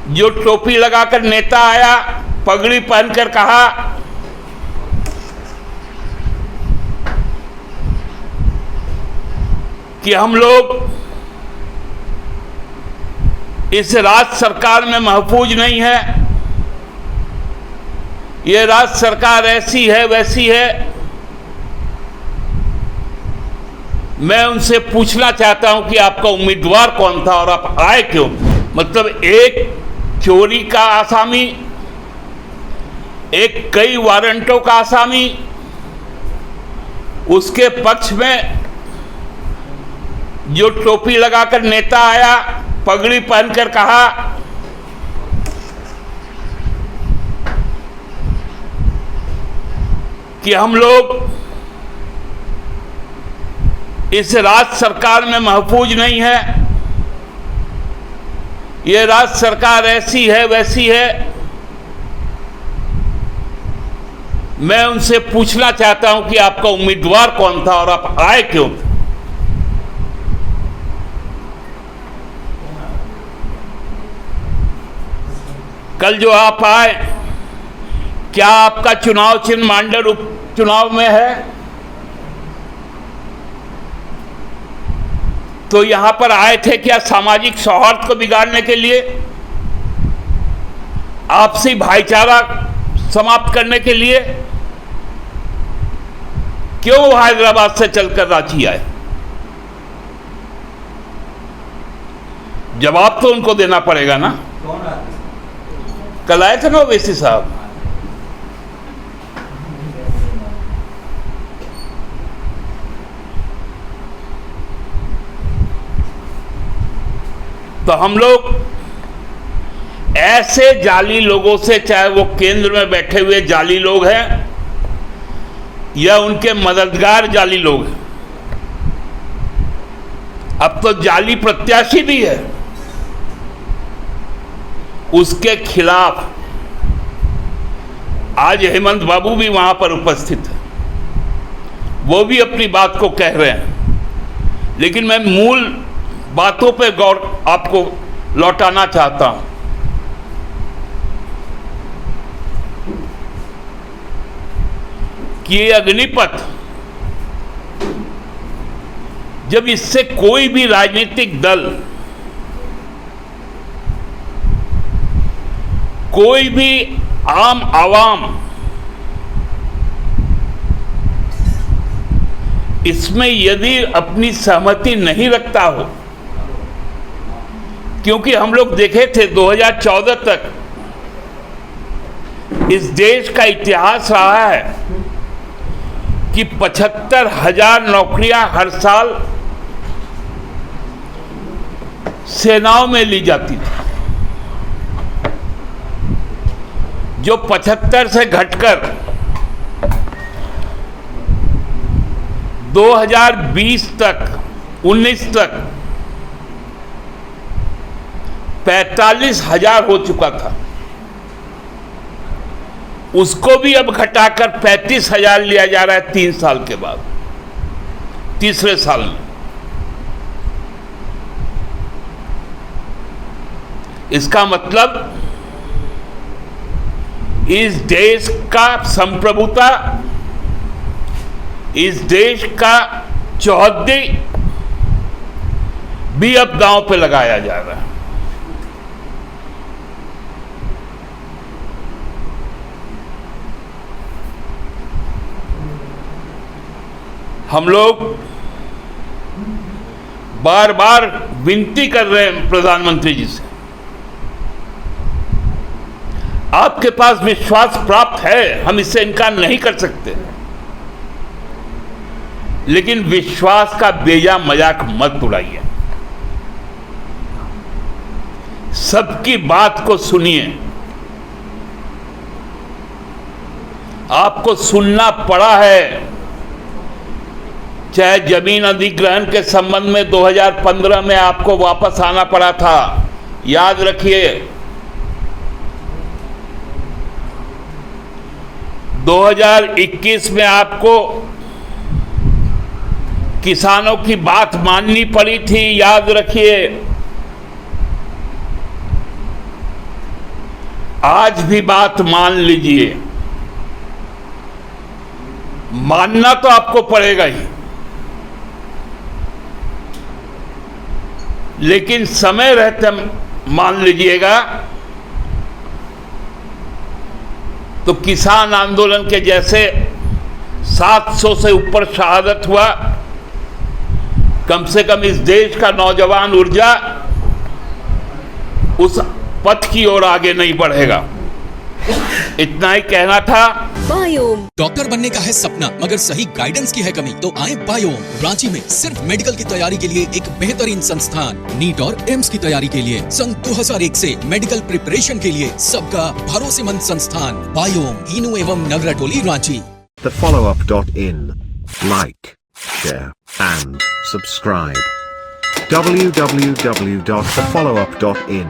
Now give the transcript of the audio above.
जो टोपी लगाकर नेता आया, पगड़ी पहनकर कहा कि हम लोग इस राज्य सरकार में महफूज नहीं है, ये राज्य सरकार ऐसी है वैसी है। मैं उनसे पूछना चाहता हूं कि आपका उम्मीदवार कौन था और आप आए क्यों? मतलब एक चोरी का आसामी, एक कई वारंटों का आसामी, उसके पक्ष में जो टोपी लगाकर नेता आया, पगड़ी पहनकर कहा कि हम लोग इस राज्य सरकार में महफूज नहीं है, ये राज्य सरकार ऐसी है वैसी है। मैं उनसे पूछना चाहता हूं कि आपका उम्मीदवार कौन था और आप आए क्यों? कल जो आप आए, क्या आपका चुनाव चिन्ह मांडर उपचुनाव में है? तो यहां पर आए थे क्या सामाजिक सौहार्द को बिगाड़ने के लिए, आपसी भाईचारा समाप्त करने के लिए? क्यों हैदराबाद से चलकर रांची आए? जवाब तो उनको देना पड़ेगा ना। कल आए थे ना ओवैसी साहब, तो हम लोग ऐसे जाली लोगों से, चाहे वो केंद्र में बैठे हुए जाली लोग हैं या उनके मददगार जाली लोग हैं, अब तो जाली प्रत्याशी भी है, उसके खिलाफ आज हेमंत बाबू भी वहां पर उपस्थित है, वो भी अपनी बात को कह रहे हैं। लेकिन मैं मूल बातों पे गौर आपको लौटाना चाहता हूं कि ये अग्निपथ, जब इससे कोई भी राजनीतिक दल, कोई भी आम आवाम इसमें यदि अपनी सहमति नहीं रखता हो, क्योंकि हम लोग देखे थे 2014 तक इस देश का इतिहास रहा है कि 75,000 नौकरियां हर साल सेनाओं में ली जाती थी, जो 75 से घटकर 2020 तक 19 तक 45,000 हो चुका था। उसको भी अब घटाकर 35,000 लिया जा रहा है 3 साल के बाद, तीसरे साल में। इसका मतलब इस देश का संप्रभुता, इस देश का चौहद्दी भी अब दांव पे लगाया जा रहा है। हम लोग बार बार विनती कर रहे हैं प्रधानमंत्री जी से, आपके पास विश्वास प्राप्त है, हम इससे इनकार नहीं कर सकते, लेकिन विश्वास का बेजा मजाक मत उड़ाइए। सबकी बात को सुनिए। आपको सुनना पड़ा है, चाहे जमीन अधिग्रहण के संबंध में 2015 में आपको वापस आना पड़ा था, याद रखिए। 2021 में आपको किसानों की बात माननी पड़ी थी, याद रखिए। आज भी बात मान लीजिए, मानना तो आपको पड़ेगा ही, लेकिन समय रहते मान लीजिएगा तो किसान आंदोलन के जैसे 700 से ऊपर शहादत हुआ, कम से कम इस देश का नौजवान ऊर्जा उस पथ की ओर आगे नहीं बढ़ेगा। इतना ही कहना था। बायोम डॉक्टर बनने का है सपना, मगर सही गाइडेंस की है कमी, तो आए बायोम। रांची में सिर्फ मेडिकल की तैयारी के लिए एक बेहतरीन संस्थान, नीट और एम्स की तैयारी के लिए सन 2001 से मेडिकल प्रिपरेशन के लिए सबका भरोसेमंद संस्थान बायोम, इनू एवं नगराटोली, Ranchi. thefollowup.in. Like, share and subscribe. www.thefollowup.in